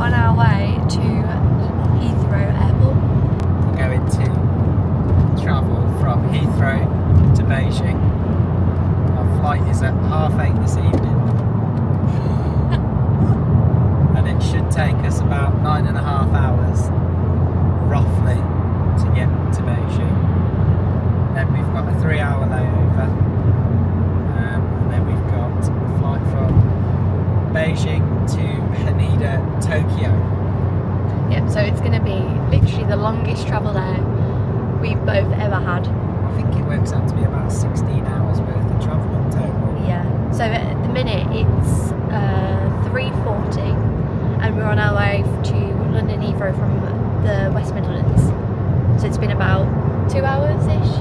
on our way to Heathrow Airport. We're going to travel from Heathrow to Beijing. Our flight is at 8:30 this evening. And it should take us about 9.5 hours, roughly, to get to Beijing. Then we've got a 3-hour layover. And then we've got a flight from Beijing to Haneda, Tokyo. Yep, so it's going to be literally the longest travel there we've both ever had. I think it works out to be about 16 hours worth of travel in total. Yeah, so at the minute it's 3:40 and we're on our way to London Heathrow from the West Midlands. So it's been about 2 hours-ish.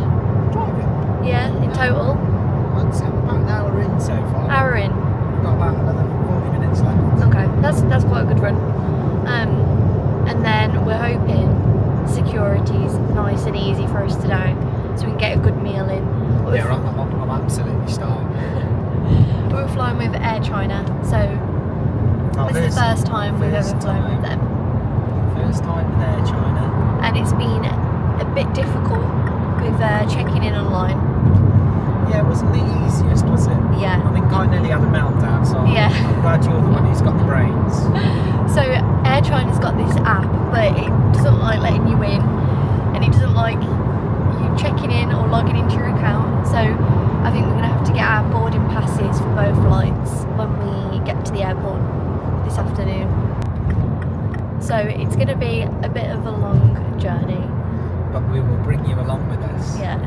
Driving? Yeah, in total. I'd say about an hour in so far. Hour in. We've got about another 40 minutes left. Okay, that's quite a good run. And then we're hoping security's nice and easy for us today, so we can get a good meal in. Yeah, I'm absolutely starving. We're flying with Air China, so it's the first time we've ever flown with them. First time with Air China. And it's been a bit difficult with checking in online. Yeah, it wasn't the easiest, was it? Yeah. I think I nearly had a meltdown, so Yeah. I'm glad you're the one who's got the brains. So Air China's got this app, but it doesn't like letting you in, and it doesn't like you checking in or logging into your account. So I think we're going to have to get our boarding passes for both flights when we get to the airport this afternoon. So it's going to be a bit of a long journey. But we will bring you along with us. Yeah.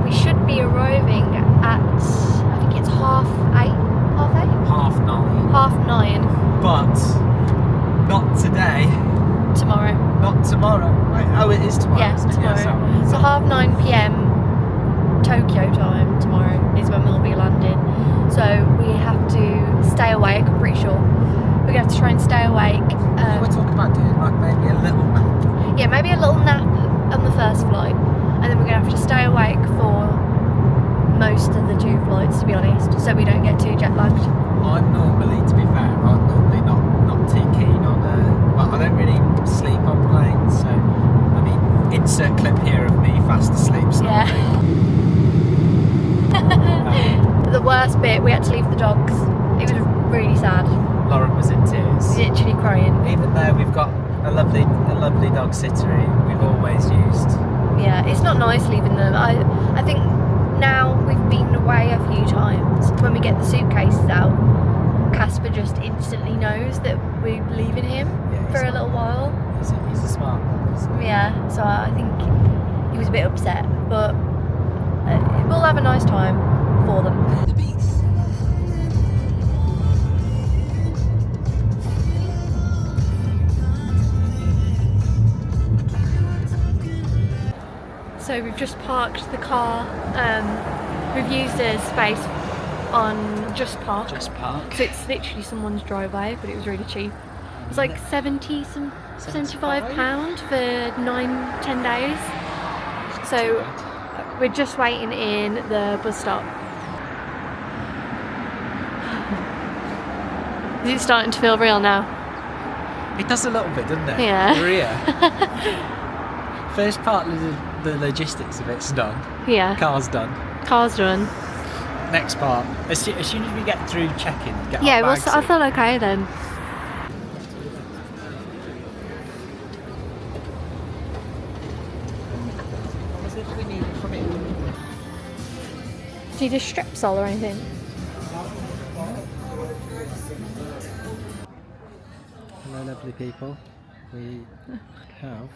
We should be arriving at, I think it's 8:30? 9:30. 9:30. But not today. Tomorrow. Not tomorrow. Wait, oh, it is tomorrow. Yeah, isn't it? tomorrow. Yeah, So 9:30 PM Tokyo time tomorrow is when we'll be landing. So we have to stay awake, I'm pretty sure. We're going to have to try and stay awake. We're talking about doing like maybe a little nap. Yeah, maybe a little nap on the first flight. And then we're going to have to stay awake for most of the 2 flights, to be honest, so we don't get too jet lagged. I'm normally, to be fair, I'm normally not too keen on, well, I don't really sleep on planes, so, I mean, insert clip here of me fast asleep snoring. Yeah. The worst bit, we had to leave the dogs. It was really sad. Lauren was in tears. Literally crying. Even though we've got a lovely dog sitter we've always used. Yeah, it's not nice leaving them. I think now we've been away a few times. When we get the suitcases out, Casper just instantly knows that we're leaving him for a little while. He's a smart one, isn't he? Yeah, so I think he was a bit upset, but we'll have a nice time for them. So we've just parked the car. We've used a space on Just Park. Just Park. So it's literally someone's driveway, but it was really cheap. It's like £75 for 9-10 days. So we're just waiting in the bus stop. Is it starting to feel real now? It does a little bit, doesn't it? Yeah. We're here. First part of the logistics of it's done. Yeah. Car's done. Car's done. Next part, as soon as we get through check-in, get Yeah, our well, bags I in. feel okay then. What was it we needed from it? Do you do strepsil or anything? Hello, lovely people. We have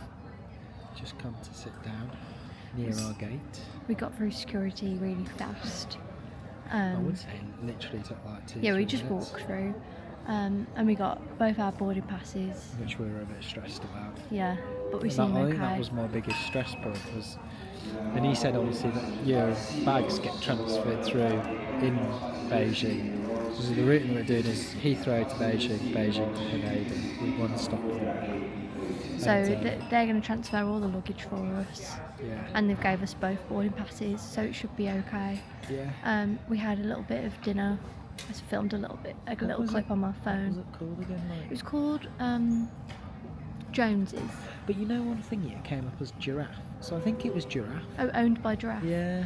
just come to sit down near our gate. We got through security really fast. I would say literally took like 2 Yeah, we 3 just minutes, walked through. And we got both our boarding passes. which we were a bit stressed about. Yeah, but we I seem think that okay. was my biggest stress point was, and he said obviously that your bags get transferred through in Beijing. So the route we're doing is Heathrow to Beijing, Beijing to Haneda with one stop. So they're going to transfer all the luggage for us. Yeah. And they've gave us both boarding passes, so it should be okay. Yeah. We had a little bit of dinner I just filmed a little What little was clip it? on my What phone. was it called again? It was called Jones's. But you know, one thing it came up as giraffe. So I think it was giraffe. Oh, owned by Giraffe. Yeah.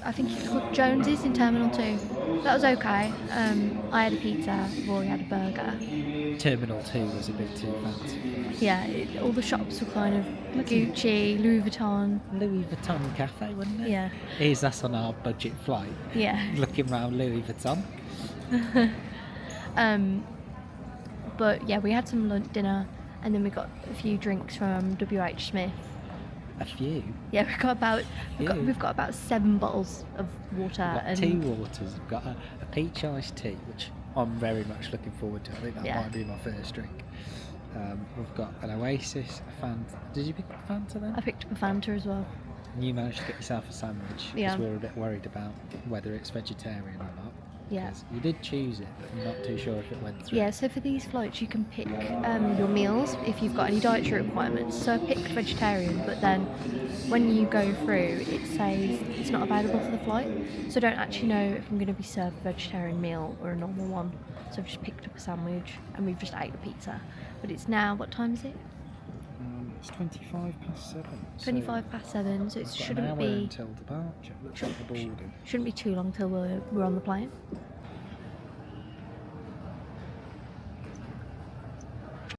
I think it's called Jones's in Terminal 2. That was okay. I had a pizza, Rory had a burger. Terminal 2 was a bit too fancy for us. Yeah, all the shops were kind of Gucci, Louis Vuitton. Louis Vuitton cafe, wasn't it? Yeah. Here's us on our budget flight, Yeah. looking around Louis Vuitton. But yeah, we had some lunch dinner, and then we got a few drinks from WH Smith. A few. Yeah, we've got about 7 bottles of water We've got and tea waters. We've got a peach iced tea, which I'm very much looking forward to. I think that might be my first drink. We've got an Oasis, a Fanta. Did you pick up a Fanta then? I picked up a Fanta as well. And you managed to get yourself a sandwich because Yeah. we were a bit worried about whether it's vegetarian or not. Yeah. 'Cause you did choose it, but I'm not too sure if it went through. Yeah, so for these flights you can pick your meals if you've got any dietary requirements. So I picked vegetarian, but then when you go through it says it's not available for the flight. So I don't actually know if I'm going to be served a vegetarian meal or a normal one. So I've just picked up a sandwich and we've just ate the pizza. But it's now, what time is it? It's 7:25. 7, so it We've got shouldn't an hour be until departure. Looks like the boarding. shouldn't be too long till we're on the plane.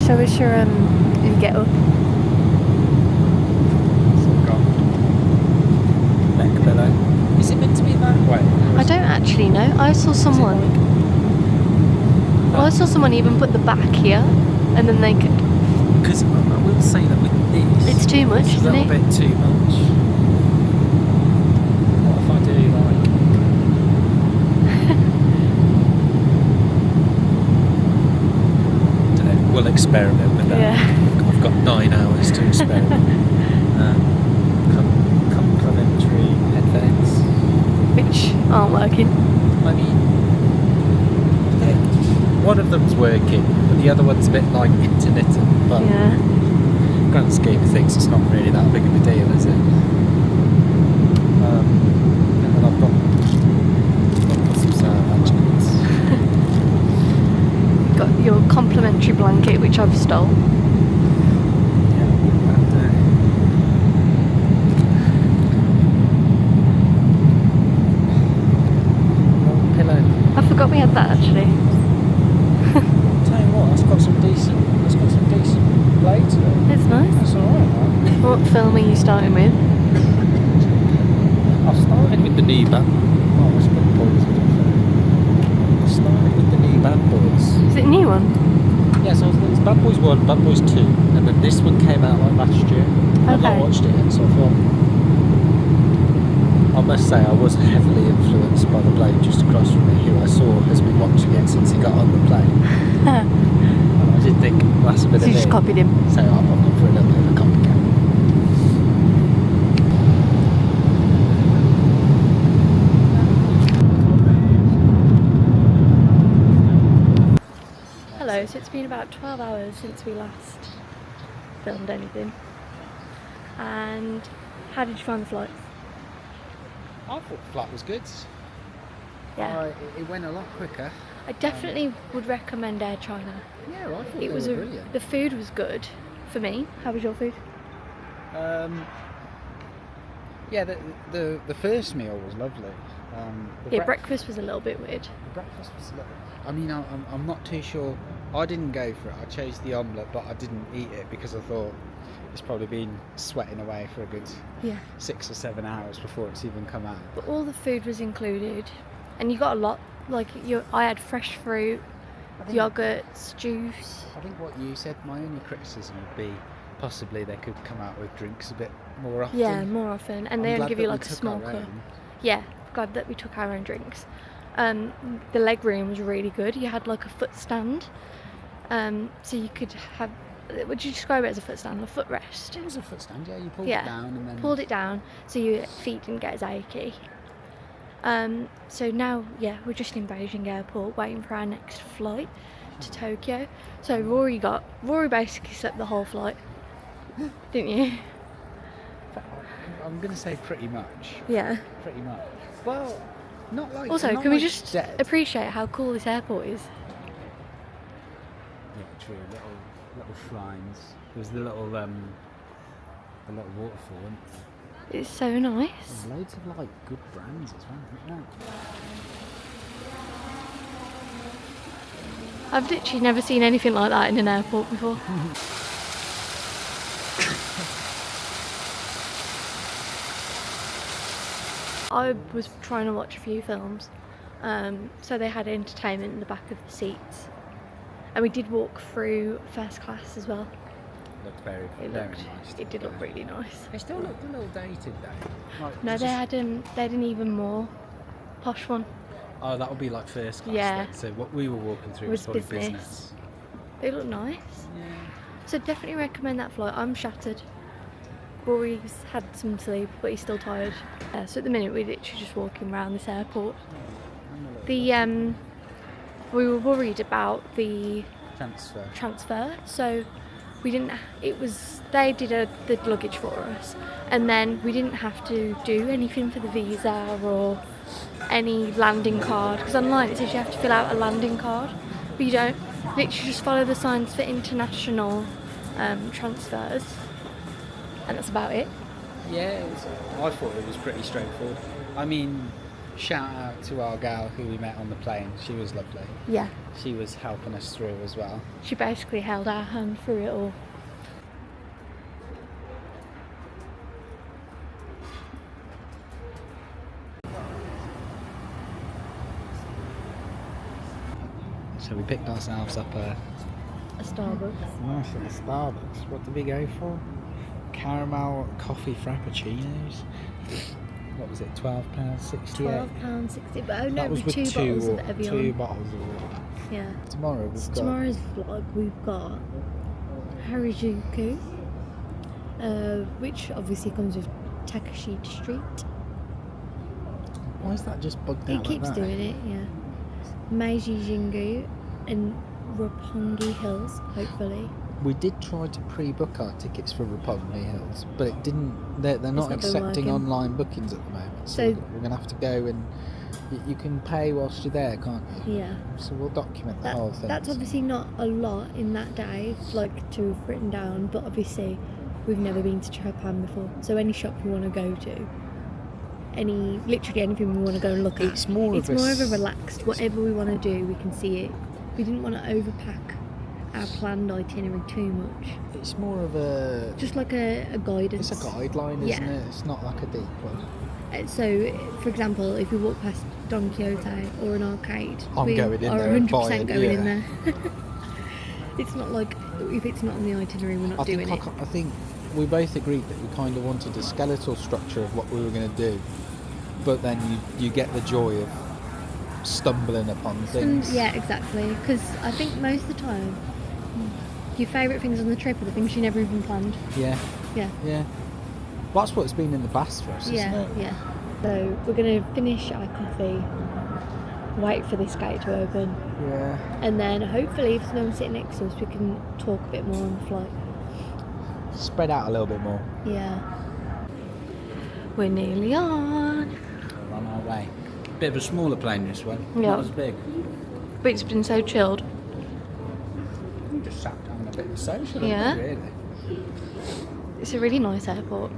Show us your you get up. So we've got neck pillow. Is it meant to be that way? I don't actually know. I saw someone even put the back here, and then they could. Because I will say that with this, It's too much, it's a isn't little it? bit too much. What if I do like? We'll experiment with that. Yeah. I've got 9 hours to experiment. Complimentary headphones. Which aren't working. I mean, one of them's working, but the other one's a bit like intermittent. But Yeah. grand scheme of things, it's not really that big of a deal, is it? And then I've got some sound management. Got your complimentary blanket, which I've stole. Pillow. I forgot we had that actually. Tell you what, it's got some decent blades to it. It's nice. That's alright, man. What film are you starting with? I've started with the new band. Oh, it's been poison. I started with the new Bad Boys. Is it a new one? Yeah, so it's Bad Boys 1, Bad Boys 2, and then this one came out like last year. I've not Okay. watched it yet, so I thought. I must say I was heavily influenced by the bloke just across from me, who I saw has been watching it since he got on the plane. And I did think, well, that's a bit So of you just me. copied him. So I've gone for a little bit of a copycat. Hello, so it's been about 12 hours since we last filmed anything. And how did you find the flight? I thought the flight was good. Yeah. It went a lot quicker. I definitely would recommend Air China. Yeah, I thought It was brilliant. the food was good for me. How was your food? Yeah, the first meal was lovely. Breakfast was a little bit weird. The breakfast was lovely. I mean, I'm not too sure. I didn't go for it. I chose the omelette, but I didn't eat it because I thought it's probably been sweating away for a good 6 or 7 hours before it's even come out. But all the food was included, and you got a lot. Like I had fresh fruit, yogurts, juice. I think what you said, my only criticism would be possibly they could come out with drinks a bit more often. Yeah, more often, and I'm they only glad give that you we like a took small our cup. own. Yeah, glad that we took our own drinks. The leg room was really good. You had like a foot stand, so you could have. Would you describe it as a foot stand, a footrest? It was a foot stand, yeah. You pulled Yeah, it down and then pulled it down so your feet didn't get as achy. So now, yeah, we're just in Beijing Airport waiting for our next flight to Tokyo. So Rory basically slept the whole flight, didn't you? I'm going to say pretty much. Yeah. Pretty much. Well, Not like. Also, not can we like just dead. appreciate how cool this airport is? Yeah, true. Little shrines. There's the little waterfall. Isn't there? It's so nice. There's loads of like good brands as well. Look at that. I've literally never seen anything like that in an airport before. I was trying to watch a few films, so they had entertainment in the back of the seats, and we did walk through first class as well. Looked very nice. It did look really nice. They still looked a little dated though. Like, No, they had an even more posh one. Oh, that would be like first class. Yeah. Then. So what we were walking through was probably business. They look nice. Yeah. So definitely recommend that flight. I'm shattered. Rory's had some sleep, but he's still tired. So at the minute we're literally just walking around this airport. We were worried about the transfer. So we didn't. They did the luggage for us, and then we didn't have to do anything for the visa or any landing card, because online it says you have to fill out a landing card, but you don't. Literally just follow the signs for international transfers, and that's about it. Yeah, I thought it was pretty straightforward. I mean, shout out to our gal who we met on the plane. She was lovely. Yeah. She was helping us through as well. She basically held our hand through it all. So we picked ourselves up a Starbucks. nice little Starbucks. What did we go for? Caramel coffee frappuccinos. What was it? £12.68. £12.60. But oh no, That was with two bottles of Evian. 2 bottles of water. Yeah. Tomorrow's vlog we've got Harajuku, which obviously comes with Takashita Street. Why is that just bugged out? It keeps like that? doing it, yeah. Meiji Jingu and Roppongi Hills, hopefully. We did try to pre-book our tickets for Roppongi Hills, but it didn't. They're not not been accepting working. online bookings at the moment. So we're going to have to go and you can pay whilst you're there, can't you? Yeah. So we'll document the whole thing. That's obviously not a lot in that day, like to have written down, but obviously we've never been to Japan before. So any shop we want to go to, literally anything we want to go and look at. It's more of a relaxed, whatever we want to do, we can see it. We didn't want to overpack our planned itinerary too much. It's more of a... Just like a guidance. It's a guideline, isn't it? It's not like a deep one. So, for example, if we walk past Don Quixote or an arcade, I'm going in there and 100% buying, going in there. It's not like, if it's not on the itinerary, we're not doing it. I think we both agreed that we kind of wanted a skeletal structure of what we were going to do, but then you get the joy of stumbling upon things. Yeah, exactly. Because I think most of the time, your favourite things on the trip are the things you never even planned. Yeah. Yeah. Yeah. Well, that's what it's been in the past for us, isn't it? Yeah. So we're going to finish our coffee, wait for this gate to open. Yeah. And then hopefully if there's no one sitting next to us, we can talk a bit more on the flight. Spread out a little bit more. Yeah. We're nearly on. We're on our way. Bit of a smaller plane, this one. Yeah. Not as big. But it's been so chilled. We just sat down a bit of social, Yeah. really. It's a really nice airport.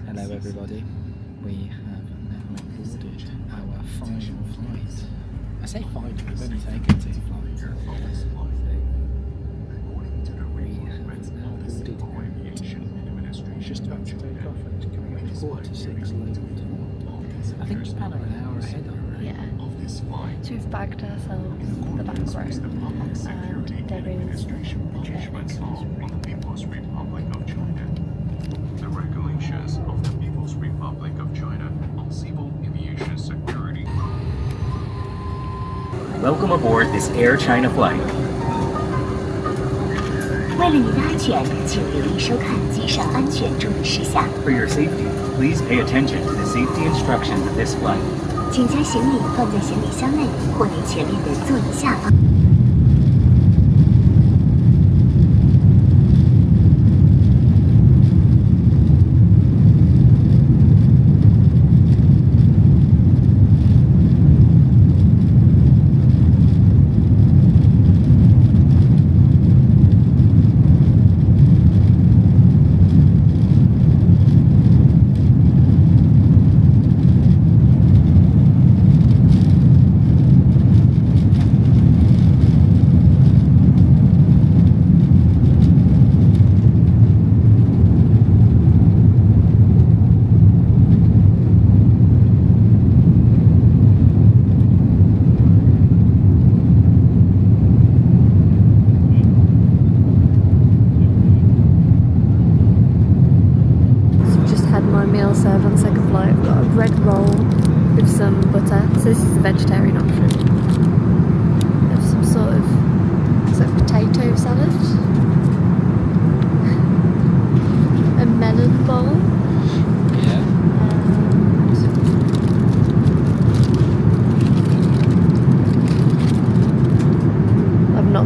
Hello everybody. We have now boarded our final flight. I say final, we've only taken 2 flights. We have now boarded. It's just about to take off and it's coming up 5:45 local time. I think Japan are an hour ahead, aren't they? Yeah. So we've bagged ourselves the back row. There is the People's Republic of China. The regulations of the People's Republic of China on civil aviation security. Welcome aboard this Air China flight. 为了您的安全，请留意收看机上安全注意事项。 For your safety, please pay attention to the safety instructions of this flight. 请将行李放在行李箱内或您前面的座椅下方。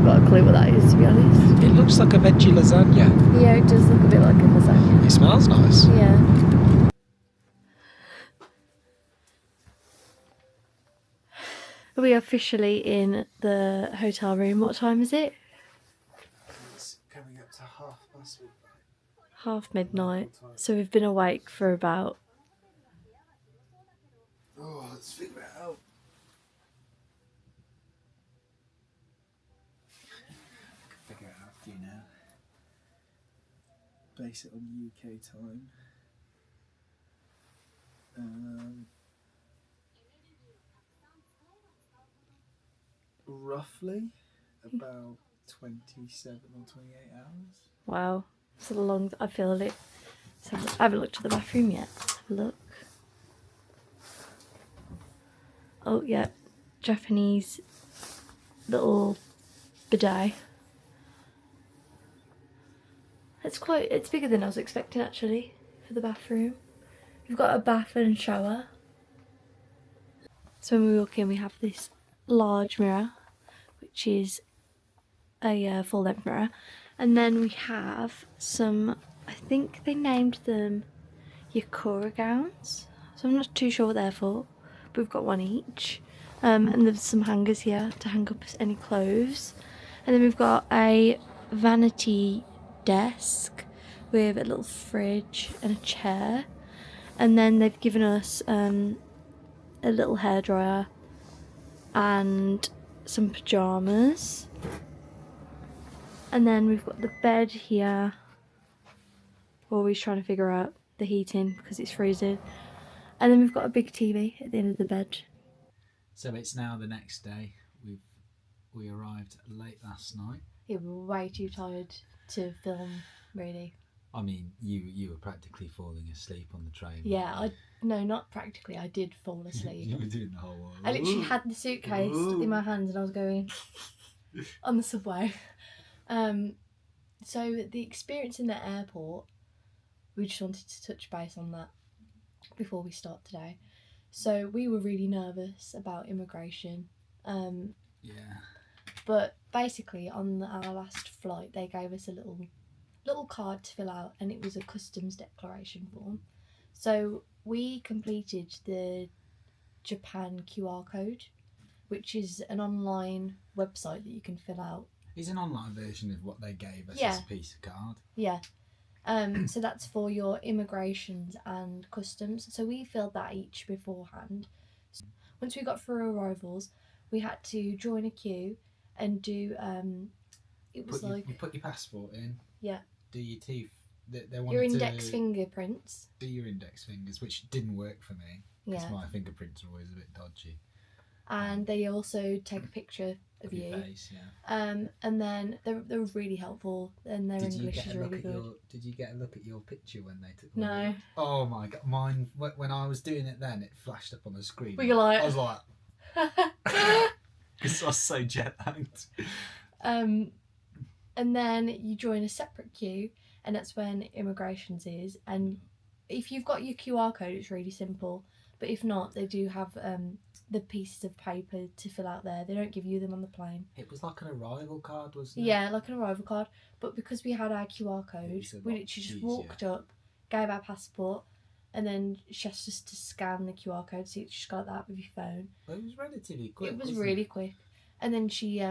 not got a clue what that is, to be honest. It looks like a veggie lasagna. Yeah, it does look a bit like a lasagna. It smells nice. Yeah. We are officially in the hotel room. What time is it? It's coming up to midnight. midnight. So we've been awake for about... Oh, let's figure it out. I can figure it out for you now. Base it on UK time. Roughly about 27 or 28 hours. Wow. It's a long... I feel it. So I haven't looked at the bathroom yet. Let's have a look. Oh, yeah. Japanese little bidet. It's bigger than I was expecting, actually, for the bathroom. We've got a bath and shower. So when we walk in, we have this large mirror, which is a full-length mirror. And then we have some, I think they named them Yakura gowns. So I'm not too sure what they're for, but we've got one each. And there's some hangers here to hang up any clothes. And then we've got a vanity desk with a little fridge and a chair. And then they've given us a little hairdryer and some pyjamas. And then we've got the bed here. We're always trying to figure out the heating because it's freezing. And then we've got a big TV at the end of the bed. So it's now the next day. We arrived late last night. Yeah, we were way too tired to film, really. I mean, you were practically falling asleep on the train. Yeah, no, not practically. I did fall asleep. You were doing the whole one. I literally had the suitcase in my hands and I was going on the subway. So the experience in the airport, we just wanted to touch base on that before we start today. So we were really nervous about immigration. Yeah. But basically on our last flight they gave us a little card to fill out and it was a customs declaration form. So we completed the Japan QR code, which is an online website that you can fill out. It's an online version of what they gave us Yeah. as a piece of card. Yeah. So that's for your immigrations and customs. So we filled that each beforehand. Once we got through arrivals, we had to join a queue and do it was You put your passport in. Yeah. Do your teeth. They wanted Your index to fingerprints. do your index fingers, which didn't work for me because Yeah. my fingerprints are always a bit dodgy. And they also take a picture of Your you. face, yeah. And then they were really helpful and their English is really good. Did you get a look at your picture when they took? No. Oh my god, mine. When I was doing it, then it flashed up on the screen. Were you like? I was like, because I was so jet lagged. And then you join a separate queue, and that's when immigrations is. And if you've got your QR code, it's really simple. But if not, they do have the pieces of paper to fill out there. They don't give you them on the plane. It was like an arrival card, wasn't it? Yeah, like an arrival card. But because we had our QR code, was a we lot literally just easier. walked up, gave our passport, and then she asked us to scan the QR code, so you just got that with your phone. Well, it was relatively quick. It was wasn't really quick. And then she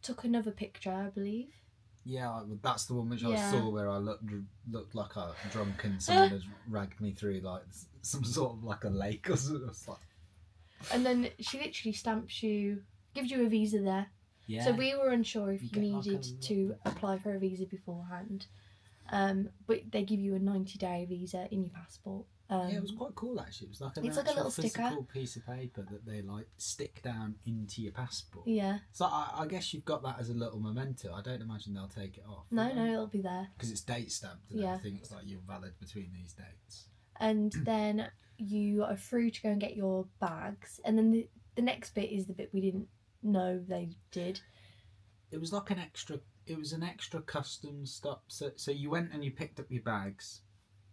took another picture, I believe. Yeah, that's the one which I Yeah. saw where I looked like a drunk and someone had ragged me through like some sort of like a lake or something. I was like, And then she literally stamps you, gives you a visa there. yeah. So we were unsure if You you get like needed a to apply for a visa beforehand. But they give you a 90-day visa in your passport. Yeah, it was quite cool actually. It was like an It's like a actual little sticker. physical piece of paper that they like stick down into your passport. Yeah. So I guess you've got that as a little memento. I don't imagine they'll take it off. No, it'll be there. Because it's date stamped and Yeah. everything. It's like you're valid between these dates. And then you are free to go and get your bags. And then the next bit is the bit we didn't know they did. It was like an extra. It was an extra customs stop. So you went and you picked up your bags,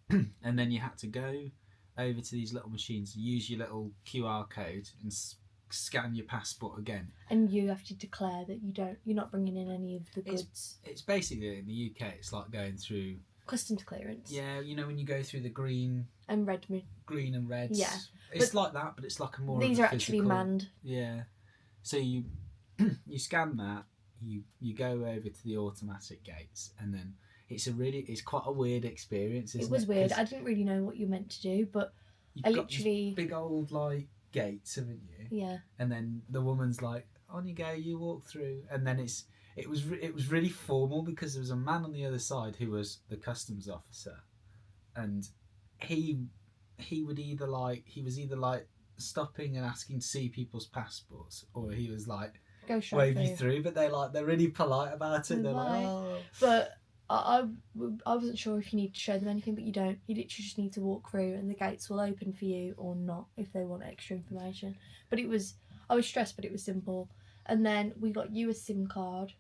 and then you had to go over to these little machines, use your little QR code, and scan your passport again. And you have to declare that you're not bringing in any of the goods. It's basically, in the UK, it's like going through Customs clearance. Yeah, you know when you go through the green And red. and reds. Yeah, It's like that, but it's like a more. These of a are actually physical, manned. Yeah, so you scan that, you go over to the automatic gates, and then it's quite a weird experience. Isn't It was weird. 'Cause I didn't really know what you meant to do, but you've I got these literally big old like gates, haven't you? yeah. And then the woman's like, "On you go, you walk through," and then it was really formal because there was a man on the other side who was the customs officer, and he was either like stopping and asking to see people's passports, or he was like Go straight wave you through. But they're really polite about it. They're like, Bye. oh. But I wasn't sure if you need to show them anything, but you don't. You literally just need to walk through, and the gates will open for you or not if they want extra information. But I was stressed, but it was simple. And then we got you a SIM card.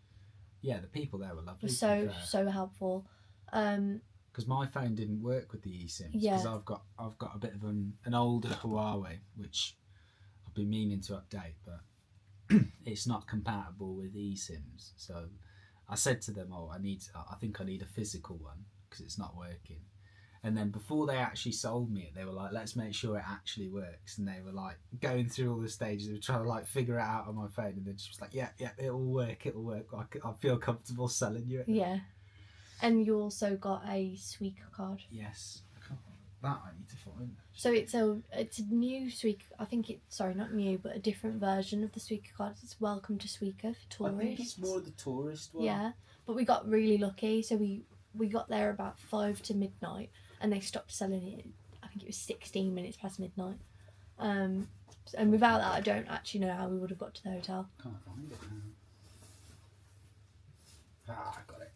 Yeah, the people there were lovely. So helpful. Because my phone didn't work with the eSIMs. Yeah. Because I've got a bit of an older Huawei, which I've been meaning to update, but it's not compatible with eSIMs. So I said to them, I think I need a physical one because it's not working. And then before they actually sold me it, they were like, let's make sure it actually works. And they were like going through all the stages of trying to like figure it out on my phone. And then she was like, yeah, it'll work. I feel comfortable selling you it. Yeah. And you also got a Suica card. Yes. That I need to find. So it's a new Suica. I think not new, but a different version of the Suica card. It's Welcome to Suica for tourists. I think it's more of the tourist one. Yeah, but we got really lucky. So we got there about 5 to midnight, and they stopped selling it. I think it was 16 minutes past midnight. And without that, I don't actually know how we would have got to the hotel. Can't find it now. I got it.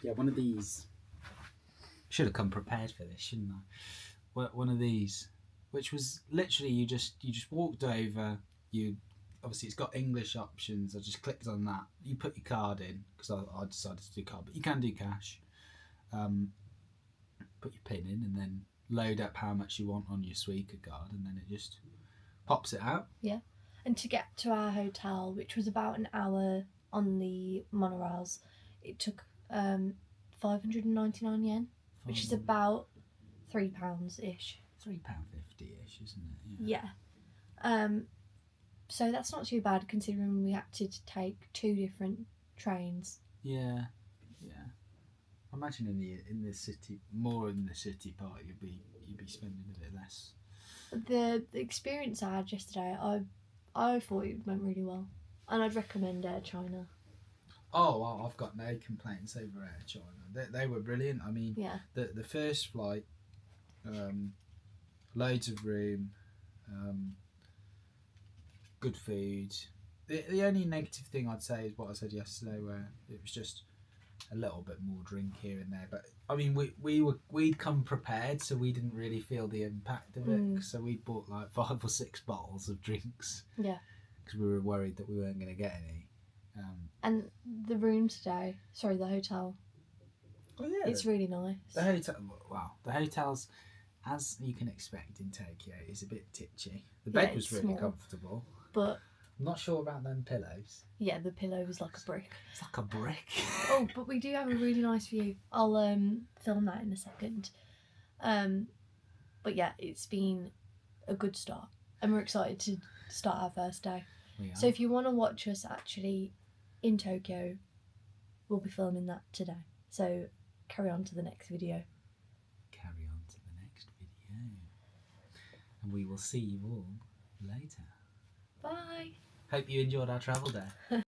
Yeah, one of these. Should have come prepared for this, shouldn't I? One of these, which was literally you just walked over. Obviously it's got English options. I just clicked on that. You put your card in because I decided to do card, but you can do cash. Put your PIN in and then load up how much you want on your Suica card, and then it just pops it out. Yeah, and to get to our hotel, which was about an hour on the monorails, it took 599 yen. Which is about £3-ish. £3.50-ish, isn't it? Yeah. Yeah. So that's not too bad considering we had to take 2 different trains. Yeah. I imagine in the city, more in the city part, you'd be spending a bit less. The experience I had yesterday, I thought it went really well, and I'd recommend Air China. Oh, well, I've got no complaints over Air China. They were brilliant. I mean, yeah. The first flight, loads of room, good food. The only negative thing I'd say is what I said yesterday, where it was just a little bit more drink here and there. But I mean, we'd come prepared, so we didn't really feel the impact of it. So we bought like 5 or 6 bottles of drinks. Yeah. Because we were worried that we weren't going to get any. And the room today, the hotel. Oh yeah, it's really nice. The hotel, the hotels, as you can expect in Tokyo, is a bit titchy. The bed was really comfortable, but I'm not sure about them pillows. Yeah, the pillow was like a brick. It's like a brick. Oh, but we do have a really nice view. I'll film that in a second. But yeah, it's been a good start, and we're excited to start our first day. So if you want to watch us actually in Tokyo, we'll be filming that today. So carry on to the next video. And we will see you all later. Bye. Hope you enjoyed our travel day.